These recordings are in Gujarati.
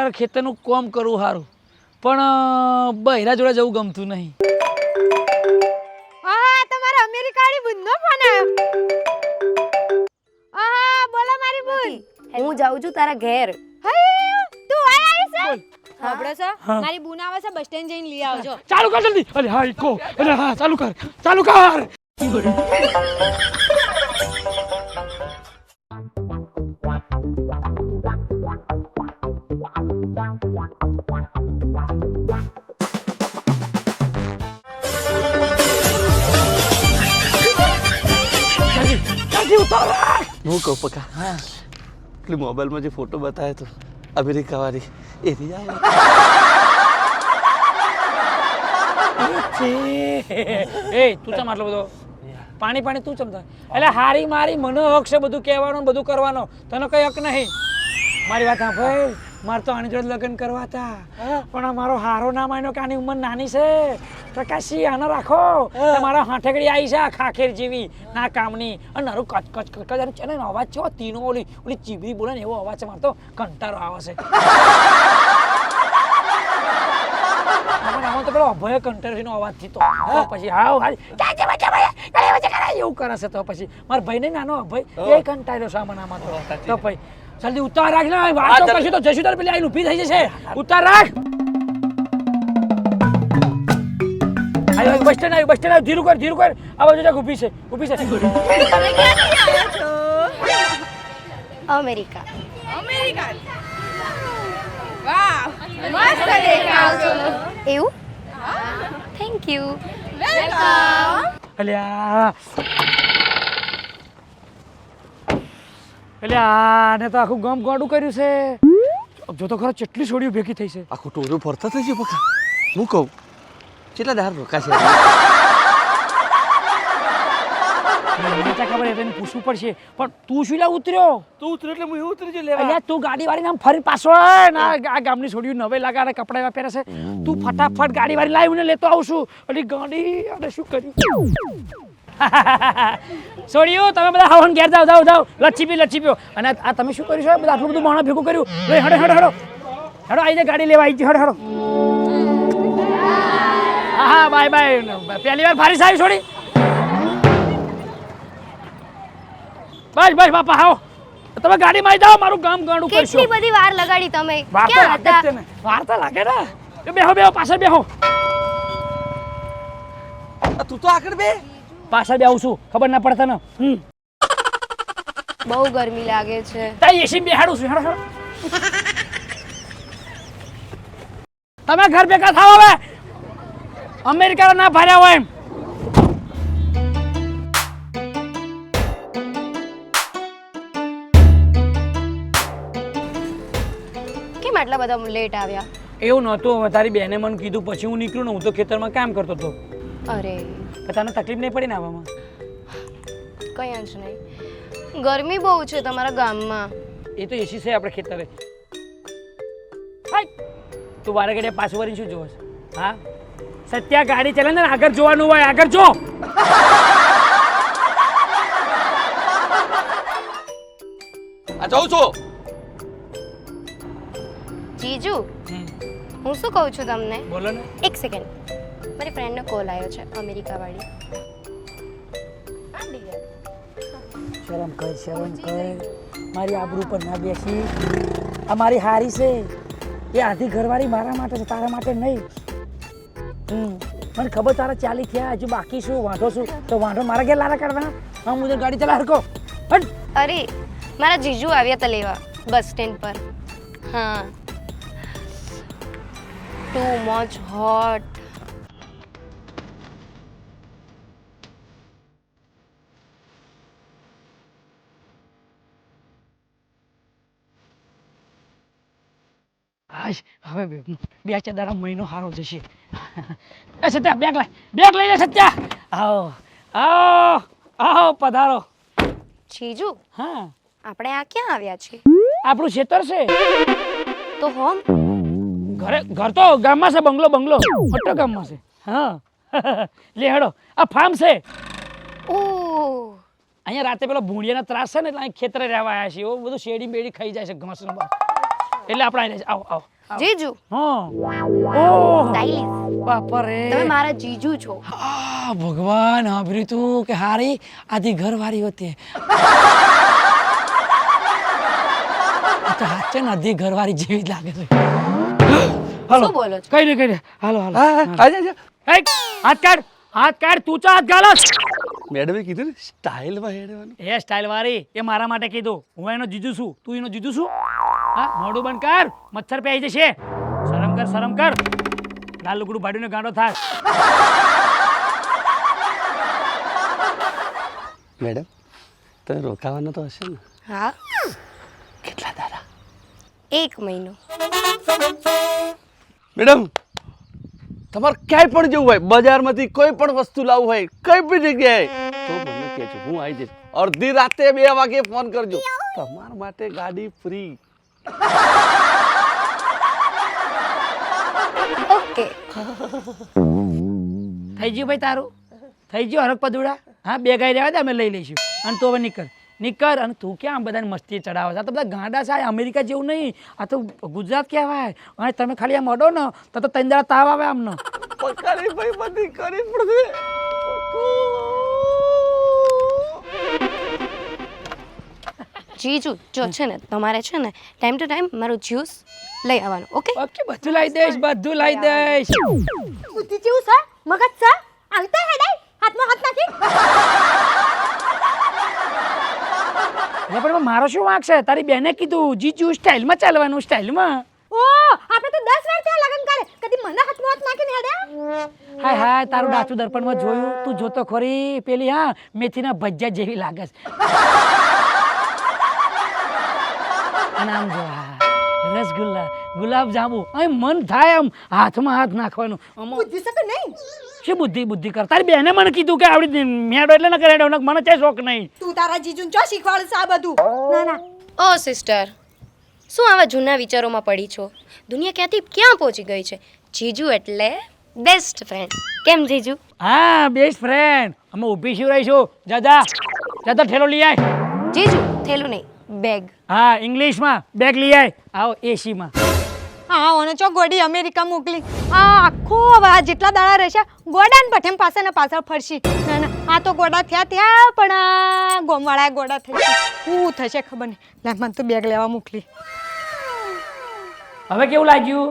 મારે ખેતરનું કામ કરવું સારું પણ બહેરા જોડે જવું ગમતું નહીં. હા તમારા અમેરિકાની બુનનો ફોન આવ્યો. હા બોલો મારી બુન. હું જાઉં છું તારા ઘેર. હઈ તું આય છે સાંભળો છો? મારી બુન આવે છે બસ સ્ટેન્ડ જઈને લઈ આવજો. ચાલુ કર જલ્દી. અરે હા ઈકો. અરે હા ચાલુ કર. ચાલુ કર. હું કહું પકા પેલી મોબાઈલમાં જે ફોટો બતાવ્યો તો અમેરિકા વાળી એ એ તું ચમ આટલો બધો પાણી પાણી તું ચમતા એટલે હારી મારી મને હક છે બધું કહેવાનું બધું કરવાનો તને કઈ હક નહીં. મારી વાત હા ભાઈ મારે તો આની જોડે લગ્ન કરવા હતા પણ મારો હારો ના માન્યો કે આની ઉંમર નાની છે પ્રકાશી આને રાખો મારા હાથેકડી આવી છે ખાખેર જેવી ના કામની અને નારું કચકચ કચકચ છે ને અવાજ છે તીનો ઓલી ચીબરી બોલે ને એવો અવાજ છે મારે તો કંટાળો આવે છે. તો પેલો અભય કંટાળીનો અવાજ થતો પછી હાવ એવું કરે છે તો પછી મારા ભાઈ ને નાનો અભય એ કંટાળ્યો સામાનામાં તો પછી જલ્દી ઉતાર રાખ ને વાતો કરશું તો જશું તાર પેલી આઈને ઊભી થઈ જશે. ઉતાર રાખ. આયો બસ સ્ટેન્ડ આવ્યું ધીરું કર આ બાજુ જાક ઊભી છે તમે ક્યાંથી આવ્યા છો? અમેરિકા. અમેરિકા. વાહ મસ્ત દેખાવ છો. એવું? Thank you. વેલકમ. અલ્યા આને તો આખું ગમ ગોડું કર્યું છે. જો તો ખરો કેટલી છોડીઓ ભેગી થઈ છે. આખું ટોળું ફરતા થઈ ગયું પકા. હું કહું કેટલા દાર રોકાશે ખબર એને પૂછવું પડશે પણ તું શું લા ઉતર્યો? તું ઉતરે એટલે હું ઉતરી જ લેવા. અલ્યા તું ગાડી વાળી આમ ફરી પાછો ના આ ગામની છોડીઓ નવે લાગાને કપડા એવા પહેરે છે. તું ફટાફટ ગાડી વાળી લાવીને લેતો આવશું. અલી ગાડી અને શું કર્યું છોડીઓ તમે બધા હવન ઘેર જાઓ લચ્છી પીઓ અને આ તમે શું કર્યું છે બધા આટલું બધું માણસ ભેગું કર્યું. હેડો આવી જાય ગાડી લેવા આવી હેડો હા બાય પહેલી વાર ફારી સાહેબ છોડી બસ બાપા આવો તમે ગાડી માં જાઓ મારું કામ ગાડું કરશો. કેટલી બધી વાર લગાડી તમે. વાર તો ક્યાં લાગે હતા? જ છે ને વાર તો લાગે ને બેહો પાછળ બેહો તું તો આગળ બે પાછળ બેહું છું ખબર ના પડતા ને બહુ ગરમી લાગે છે. તાઈ એસી બેહાડું છું હેડો તમે ઘર ભેગા થાવ હવે અમેરિકા ના ફર્યા હોય એમ. કેમ આટલા બધા લેટ આવ્યા? એવું નહોતું હવે તારી બેને મને કીધું પછી હું નીકળું ને હું તો ખેતરમાં કામ કરતો હતો. અરે તને તકલીફ નહીં પડી ને આવવામાં? કઈ જ નહીં. ગરમી બહુ છે તમારા ગામમાં. એ તો એસી છે આપણે ખેતરે. તું વારે ઘડીએ પાછું વળીને શું જોવે છે? હા સત્યા ગાડી ચલે ને આગળ જોવાનું હોય આગળ જો. આ જાઉં છું. જીજુ હું શું કહું છું તમને? બોલો ને. એક સેકન્ડ મારી ફ્રેન્ડનો કોલ આવ્યો છે અમેરિકા વાળી. શરમ કર મારી આબરૂ પર ના બેસી. આ મારી હારી છે એ આધી ઘરવાળી મારા માટે છે તારા માટે નહીં. મને ખબર તારા ચાલી થયા હજુ બાકી શું વાંધો શું તો વાંધો મારા ઘેર લારા કાઢવાના. હા હું ગાડી ચલા હરકો હટ. અરે મારા જીજુ આવ્યા હતા લેવા બસ સ્ટેન્ડ પર. હા ટુ મચ હોટ. હવે બે ચાર દાડા મહિનો સારો જશે. એ સત્યા બેગ લઈ લે સત્યા. આવો પધારો. જીજુ હા આપણે આ ક્યાં આવ્યા છીએ? આપણું ખેતર છે તો હોમ ઘર તો ગામમાં છે બંગલો મોટો ગામમાં છે. હા લે હેડો આ ફાર્મ છે. ઓહ અહીંયા રાતે પેલો ભૂંડિયાના ત્રાસ છે ને એટલે અહીં ખેતરે રહેવા આવ્યા છે. એવું બધું શેડી બેડી ખાઈ જાય છે ઘાસ એટલે આપણે આવી આવો જીજુ હા ઓહ સ્ટાઇલિશ બાપા રે તમે મારા જીજુ છો. ભગવાન સાંભળ્યું તું કે હારી આધી ઘરવાળી હોતી આ તો હાચે ને આધી ઘરવાળી જેવી જ લાગે છે હાલો શું બોલો છો? કઈ નહીં હાલો હાલો આજે હાથ કાઢ તું ચા હાથ ગાલો મેડમે કીધું ને સ્ટાઇલમાં હેડવાનું. એ સ્ટાઇલ વાળી એ મારા માટે કીધું હું એનો જીજુ છું તું એનો જીજુ છું હા મોઢું બંધ કર મચ્છર પેઈ જશે શરમ કર લાલ લુગડું ભાડીને ગાંડો થાય મેડમ તમે રોકાવાનો તો હશે ને? હા કેટલા દાડા? 1 મહિનો. મેડમ તમારે ક્યાંય પણ જવું હોય બજારમાંથી કોઈ પણ વસ્તુ લાવવું હોય કઈ પણ જગ્યાએ તો મને કહેજો હું આવી જઈશ. અડધી રાતે 2 વાગે ફોન કરજો તમારા માટે ગાડી ફ્રી. ઓકે થઈ ગયું ભાઈ તારું થઈ ગયું હરક પદુડા હા 2 ગાય રહેવા દે અમે લઈ લઈશું અને તું હવે નીકળ અને તું ક્યાં બધાને મસ્તી ચડાવે છે આ તો બધા ગાંડા છે અમેરિકા જેવું નહીં આ તો ગુજરાત કહેવાય અને તમે ખાલી આમ અડો ને તો 3 દાડા તાવ આવે આમને પકારી ભાઈ બધી કરી પડશે. જીજુ જો છે ને તમારે છે ને ટાઈમ ટુ ટાઈમ મારું જ્યુસ લઈ આવવાનું. ઓકે ઓકે બધું લાવી દઈશ બુદ્ધિ જેવું છે મગજ છે આવતા હેડાય હાથમાં હાથ નાખી એટલે પણ મારો શું વાંક છે તારી બેને કીધું જીજુ સ્ટાઇલમાં ચાલવાનું સ્ટાઇલમાં ઓ આપણે તો 10 વાર ત્યાં લગન કરે કદી મને હાથમાં હાથ નાખીને હેડ્યા હાય તારું ડાચું દર્પણમાં જોયું તું જોતો ખરી પેલી હા મેથીના ભજીયા જેવી લાગે છે અને આમ જો રસગુલ્લા ગુલાબ જાંબુ અહીં મન થાય આમ હાથમાં હાથ નાખવાનું બુદ્ધિ છે કે નહીં શું બુદ્ધિ કર તારી બેને મને કીધું કે આવડી મેડો એટલે ન કરેડો મને ચાય શોખ નહીં તું તારા જીજુને ચો શીખવાડશે આ બધું ના ઓ સિસ્ટર શું આવા જૂના વિચારોમાં પડી છો? દુનિયા ક્યાંથી ક્યાં પહોંચી ગઈ છે. જીજુ એટલે બેસ્ટ ફ્રેન્ડ. કેમ જીજુ? હા બેસ્ટ ફ્રેન્ડ અમે ઊભી શું રહીશું જાદા ઠેલો લઈ આય જીજુ થેલું નહીં બેગ. હા ઇંગ્લિશમાં બેગ લઈ આય આવો એસીમાં હા ઓને ચો ગોડી અમેરિકા મોકલી આ આખો આ જેટલા દાડા રહેશે ગોડા ને પઠેમ પાસે ને પાછળ ફરશી ના આ તો ગોડા થયા પણ આ ગોમવાળા ગોડા થઈ શું થશે ખબર નહીં લે મને તો બેગ લેવા મોકલી હવે કેવું લાગ્યું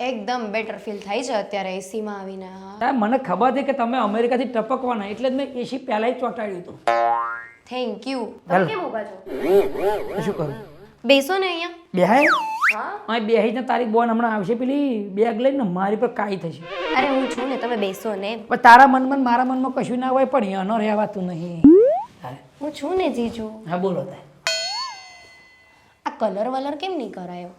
એકદમ બેટર ફીલ થાય છે અત્યારે એસીમાં આવીને. સાહેબ મને ખબર હતી કે તમે અમેરિકાથી ટપકવાના એટલે જ મેં એસી પહેલા જ ચોંટાડ્યું હતું થેન્ક યુ. હાલ. કેમ ઊભા છો? તો શું કરું બેસો ને અહીંયા. બેહાય હા અહીં બેહીને તારી બોન હમણાં આવશે પેલી બેગ લઈને મારી પર કાઈ થશે અરે હું છું ને તમે બેસો ને. પણ તારા મનમાં મારા મનમાં કશું ના હોય પણ એનો રહેવાતું નહીં હું છું ને જીજુ. હા બોલો તાર આ કલર વલર કેમ નહીં કરાયો?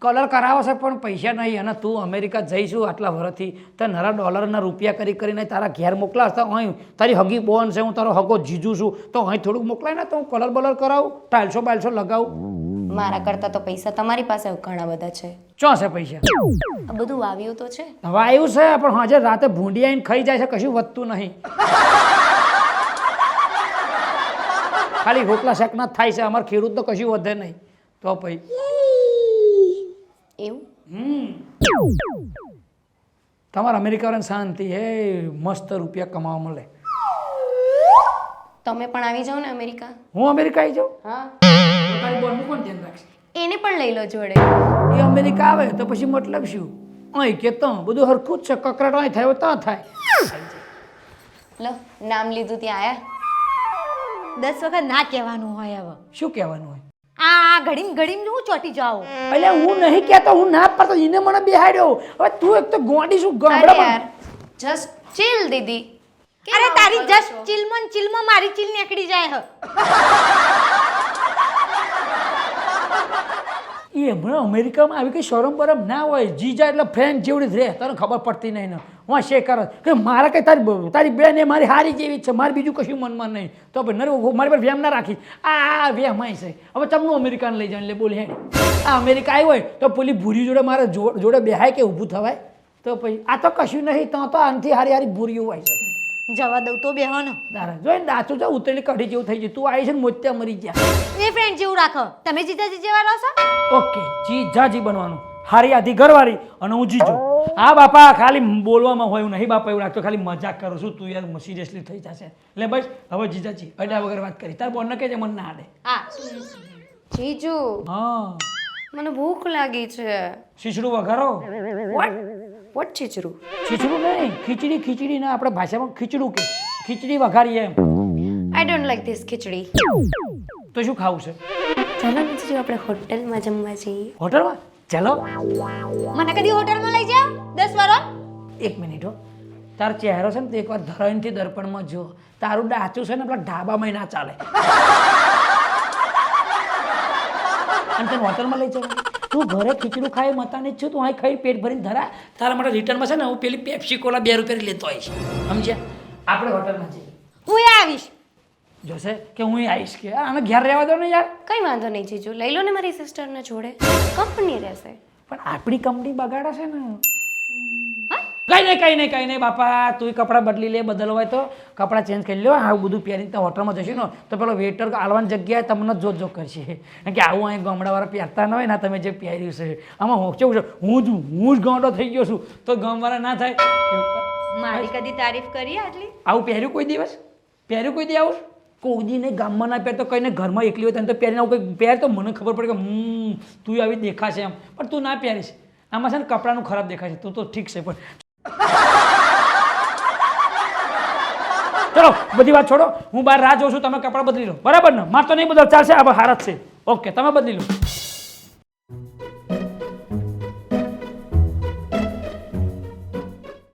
કલર કરાવો છે પણ પૈસા નહીં અને તું અમેરિકા જઈશું આટલા વર્ષથી તો નરા ડોલરના રૂપિયા કરીને તારા ઘેર મોકલાશ તો અહીં તારી હગી બોન છે હું તારો હગો જીજુ છું તો અહીં થોડુંક મોકલાય ને તો હું કલર બલર કરાવું ટાઇલ્સો બાઇલ્સો લગાવું મારા કરતાં તો પૈસા તમારી પાસે ઘણા બધા છે. ચો છે પૈસા આ બધું વાવ્યું તો છે. હવે આવ્યું છે પણ હાજે રાતે ભૂંડી આવીને ખાઈ જાય છે કશું વધતું નહીં ખાલી રોટલા શેકના જ થાય છે અમારે ખેડૂત તો કશું વધે નહીં તો પછી એવું તમારે અમેરિકાવાળાને શાંતિ હે મસ્ત રૂપિયા કમાવા મળે તમે પણ આવી જાઓ ને અમેરિકા. હું અમેરિકા આવી જાઉં હા તારી બોનનું કોણ ધ્યાન રાખશે એને પણ લઈ લો જોડે. એ અમેરિકા આવે તો પછી મતલબ શું અહીં કે તો બધું હરખું જ છે કકરાટ અહીં થાય ત્યાં થાય લો નામ લીધું ત્યાં આયા. 10 વખત ના કહેવાનું હોય હવે શું કહેવાનું હોય આ ઘડીમ હું ચોટી જાઉં એટલે હું નહીં કહેતો હું ના પડતો એને મને બેહાડ્યો હવે તું એક તો ગોડી શું અરે ગામડા યાર જસ્ટ ચિલ દીદી. અરે તારી જસ્ટ ચિલમાં મારી ચીલ નીકળી જાય હ એ હમણાં અમેરિકામાં આવી કઈ શરમ બરમ ના હોય જીજા એટલે ફ્રેન્ડ જેવડી જ રહે તને ખબર પડતી નહીં ને હું શેર કરો કે મારે કઈ તારી બેન એ મારી હારી જેવી જ છે મારે બીજું કશું મનમાં નહીં તો ભાઈ નરું મારી પર વેમ ના રાખી આ વેમાય છે હવે તમને અમેરિકાને લઈ જાય એટલે બોલી હેડ આ અમેરિકા આવી હોય તો પેલી ભૂરી જોડે મારે જોડે બેહાય કે ઊભું થવાય તો પછી આ તો કશું નહીં તો આનાથી હારી ભૂરીઓ હોય છે જવા દઉં તો બેહો ને તારા જોઈને દાચું છે ઉતરેલી કઢી જેવું થઈ ગયું તું આવી છે ને મોત્યા મરી ગયા એ ફ્રેન્ડ જેવું રાખો તમે જીજાજી જેવા રહો છો ઓકે જી જાજી બનવાનું હારી આધી ઘરવાળી અને હું જીજો. હા બાપા ખાલી બોલવામાં હોય એવું નહીં બાપા, એવું લાગતો ખાલી મજાક કરું છું. તું યાર સિરિયસલી થઈ જશે એટલે બસ હવે જીજાજી અડ્યા વગર વાત કરી. તાર બોનને કહેજે મને ના આડે. હા જીજુ હા મને ભૂખ લાગી છે. શીશડું વઘારો. વોટ ચીચરું? ખીચડું નહીં, ખીચડી ના આપણે ભાષામાં ખીચડું કે ખીચડી વઘારીએ એમ. આઈ ડોન્ટ લાઈક ધીસ ખીચડી. તો શું ખાવું છે? ચાલો ને જીજુ આપણે હોટલમાં જમવા જઈએ. હોટલમાં? ચાલો. મને કદી હોટલમાં લઈ જાઓ 10 વાર. એક મિનિટ હો, તારો ચહેરો છે ને તો એકવાર ધરાઈનથી દર્પણમાં જો. તારું ડાચું છે ને આપણા ઢાબામાં ના ચાલે. અને તને હોટલમાં લઈ જવા? તું ઘરે ખીચડું ખાઈ મતાની જ છું, તું અહીં ખાઈ પેટ ભરીને ધરા. તારા માટે રિટર્નમાં છે ને હું પેલી પેપ્સી કોલા 2 રૂપિયાની લેતો આવીશ. સમજ્યા? આપણે હોટલમાં જઈએ. હું આવીશ. જોશે કે હું આવીશ કે આને ઘેર રહેવા દો ને યાર. કઈ વાંધો નહીં જીજુ, લઈ લો ને મારી સિસ્ટરને જોડે, કંપની રહેશે. પણ આપણી કંપની બગાડે છે ને. કઈ નહીં બાપા, તું કપડાં બદલી લે. બદલવા હોય તો કપડાં ચેન્જ કરી લો. આવું બધું પહેરીને ત્યાં હોટલમાં જશે ને તો પેલો વેઇટર આલવાની જગ્યાએ તમને જોત કરશે. કારણ કે આવું અહીં ગામડાવાળા પહેરતા ન હોય ને તમે જે પહેર્યું છે આમાં કેવું છે, હું જ ગામડો થઈ ગયો છું તો ગામવાળા ના થાય. મારી કદી તારીફ કરી આટલી? આવું પહેર્યું કોઈ દિવસ? આવું કોઈ દી નહીં ગામમાં ના પહેરતો કઈને ઘરમાં એકલી હોય તને તો પહેરીને આવું કંઈક પહેર તો મને ખબર પડે કે તું આવી દેખાશે એમ. પણ તું ના પહેરીશ. આમાં છે ને કપડાનું ખરાબ દેખાય છે. તું તો ઠીક છે પણ ચલો બધી વાત છોડો, હું બહાર રાહ જોઉં છું. તમે કપડાં બદલી લો, બરાબર ને? મારે તો નહીં બદલ ચાલશે. આ હાર જ છે. ઓકે તમે બદલી લો.